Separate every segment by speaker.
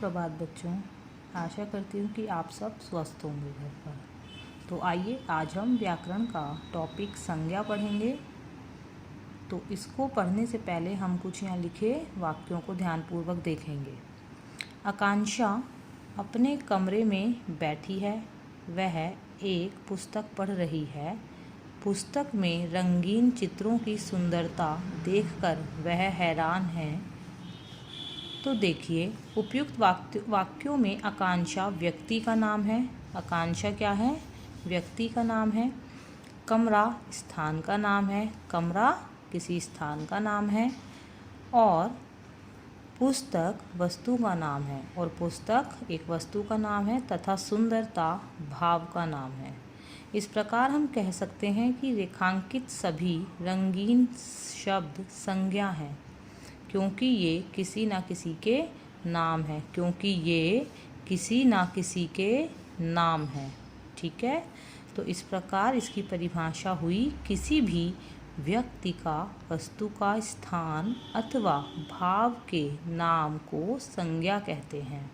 Speaker 1: सुप्रभात बच्चों। आशा करती हूँ कि आप सब स्वस्थ होंगे घर पर। तो आइए आज हम व्याकरण का टॉपिक संज्ञा पढ़ेंगे। तो इसको पढ़ने से पहले हम कुछ यहाँ लिखे वाक्यों को ध्यानपूर्वक देखेंगे। आकांक्षा अपने कमरे में बैठी है। वह एक पुस्तक पढ़ रही है। पुस्तक में रंगीन चित्रों की सुंदरता देखकर वह हैरान है। तो देखिए, उपयुक्त वाक्यों में आकांक्षा व्यक्ति का नाम है। आकांक्षा क्या है? व्यक्ति का नाम है। कमरा स्थान का नाम है। कमरा किसी स्थान का नाम है। और पुस्तक वस्तु का नाम है और पुस्तक एक वस्तु का नाम है तथा सुंदरता भाव का नाम है। इस प्रकार हम कह सकते हैं कि रेखांकित सभी रंगीन शब्द संज्ञा हैं, क्योंकि ये किसी न किसी के नाम है। क्योंकि ये किसी न किसी के नाम है। ठीक है, तो इस प्रकार इसकी परिभाषा हुई, किसी भी व्यक्ति का, वस्तु का, स्थान अथवा भाव के नाम को संज्ञा कहते हैं।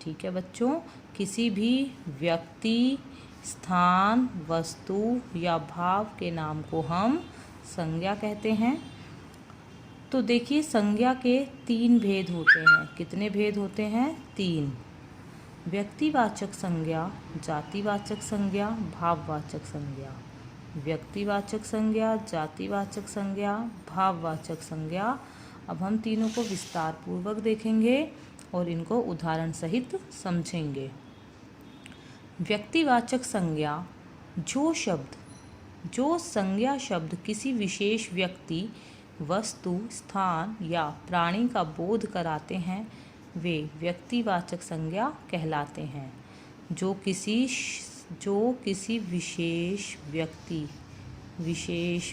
Speaker 1: ठीक है बच्चों, किसी भी व्यक्ति, स्थान, वस्तु या भाव के नाम को हम संज्ञा कहते हैं। तो देखिए, संज्ञा के 3 भेद होते हैं। कितने भेद होते हैं? 3। व्यक्तिवाचक संज्ञा, जातिवाचक संज्ञा, भाववाचक संज्ञा। व्यक्तिवाचक संज्ञा, जातिवाचक संज्ञा, भाववाचक संज्ञा। अब हम तीनों को विस्तार पूर्वक देखेंगे और इनको उदाहरण सहित समझेंगे। व्यक्तिवाचक संज्ञा, जो संज्ञा शब्द किसी विशेष व्यक्ति, वस्तु, स्थान या प्राणी का बोध कराते हैं, वे व्यक्तिवाचक संज्ञा कहलाते हैं। जो किसी विशेष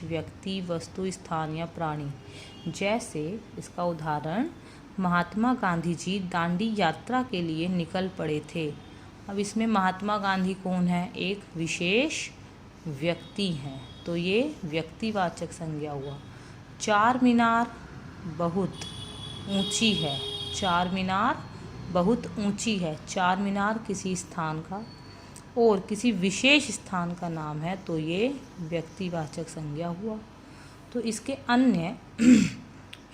Speaker 1: व्यक्ति, वस्तु, स्थान या प्राणी। जैसे इसका उदाहरण, महात्मा गांधी जी दांडी यात्रा के लिए निकल पड़े थे। अब इसमें महात्मा गांधी कौन है? एक विशेष व्यक्ति हैं, तो ये व्यक्तिवाचक संज्ञा हुआ। चार मीनार बहुत ऊंची है। चार मीनार बहुत ऊंची है। चार मीनार किसी स्थान का और किसी विशेष स्थान का नाम है, तो ये व्यक्तिवाचक संज्ञा हुआ। तो इसके अन्य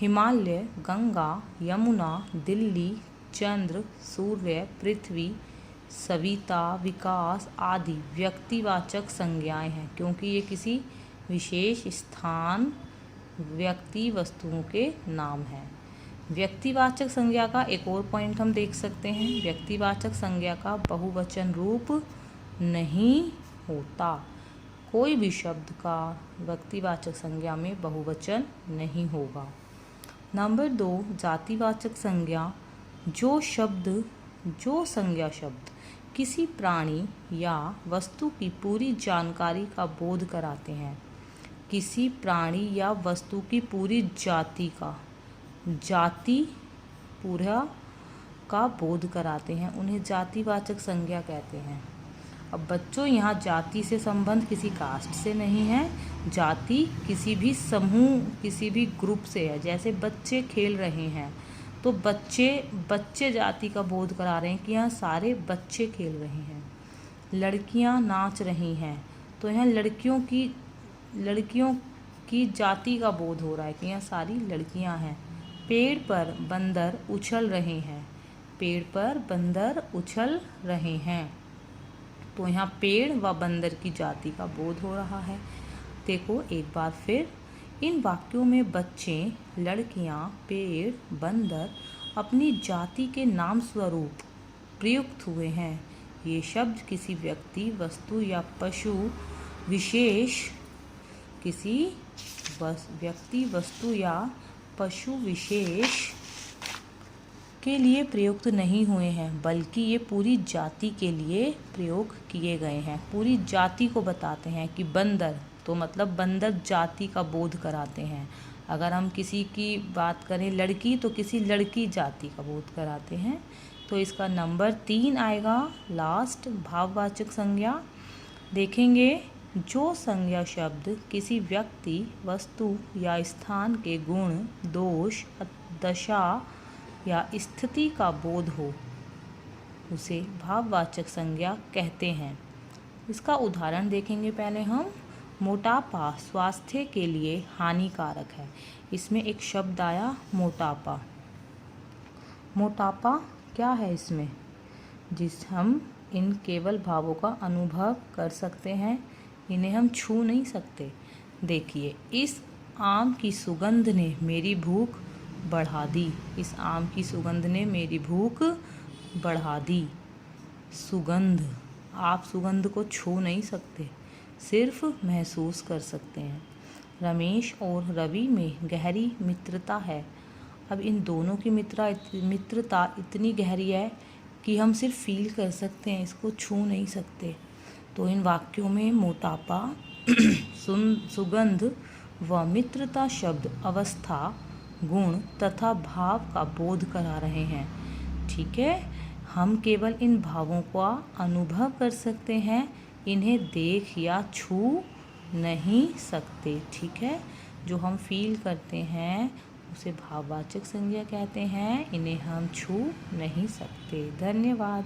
Speaker 1: हिमालय, गंगा, यमुना, दिल्ली, चंद्र, सूर्य, पृथ्वी, सविता, विकास आदि व्यक्तिवाचक संज्ञाएं हैं, क्योंकि ये किसी विशेष स्थान, व्यक्ति, वस्तुओं के नाम हैं। व्यक्तिवाचक संज्ञा का एक और पॉइंट हम देख सकते हैं। व्यक्तिवाचक संज्ञा का बहुवचन रूप नहीं होता। कोई भी शब्द का व्यक्तिवाचक संज्ञा में बहुवचन नहीं होगा। नंबर 2, जातिवाचक संज्ञा, जो संज्ञा शब्द किसी प्राणी या वस्तु की पूरी जानकारी का बोध कराते हैं। किसी प्राणी या वस्तु की पूरी जाति पूरा का बोध कराते हैं, उन्हें जातिवाचक संज्ञा कहते हैं। अब बच्चों, यहाँ जाति से संबंध किसी कास्ट से नहीं है। जाति किसी भी समूह, किसी भी ग्रुप से है। जैसे बच्चे खेल रहे हैं, तो बच्चे जाति का बोध करा रहे हैं कि यहाँ सारे बच्चे खेल रहे हैं। लड़कियाँ नाच रही हैं, तो यहाँ लड़कियों की जाति का बोध हो रहा है कि यहाँ सारी लड़कियां हैं। पेड़ पर बंदर उछल रहे हैं। पेड़ पर बंदर उछल रहे हैं, तो यहाँ पेड़ व बंदर की जाति का बोध हो रहा है। देखो एक बार फिर, इन वाक्यों में बच्चे, लड़कियां, पेड़, बंदर अपनी जाति के नाम स्वरूप प्रयुक्त हुए हैं। ये शब्द किसी व्यक्ति, वस्तु या पशु विशेष, किसी व्यक्ति, वस्तु या पशु विशेष के लिए प्रयुक्त नहीं हुए हैं, बल्कि ये पूरी जाति के लिए प्रयोग किए गए हैं। पूरी जाति को बताते हैं कि बंदर, तो मतलब बंदर जाति का बोध कराते हैं। अगर हम किसी की बात करें लड़की, तो किसी लड़की जाति का बोध कराते हैं। तो इसका नंबर 3 आएगा लास्ट, भाववाचक संज्ञा। देखेंगे, जो संज्ञा शब्द किसी व्यक्ति, वस्तु या स्थान के गुण, दोष, दशा या स्थिति का बोध हो उसे भाववाचक संज्ञा कहते हैं। इसका उदाहरण देखेंगे पहले हम। मोटापा स्वास्थ्य के लिए हानिकारक है। इसमें एक शब्द आया मोटापा। मोटापा क्या है इसमें? हम इन केवल भावों का अनुभव कर सकते हैं, इन्हें हम छू नहीं सकते। देखिए, इस आम की सुगंध ने मेरी भूख बढ़ा दी। इस आम की सुगंध ने मेरी भूख बढ़ा दी। सुगंध, आप सुगंध को छू नहीं सकते, सिर्फ महसूस कर सकते हैं। रमेश और रवि में गहरी मित्रता है। अब इन दोनों की मित्रता इतनी गहरी है कि हम सिर्फ फील कर सकते हैं, इसको छू नहीं सकते। तो इन वाक्यों में मोटापा, सुगंध व मित्रता शब्द अवस्था, गुण तथा भाव का बोध करा रहे हैं। ठीक है, हम केवल इन भावों का अनुभव कर सकते हैं, इन्हें देख या छू नहीं सकते। ठीक है, जो हम फील करते हैं उसे भाववाचक संज्ञा कहते हैं, इन्हें हम छू नहीं सकते। धन्यवाद।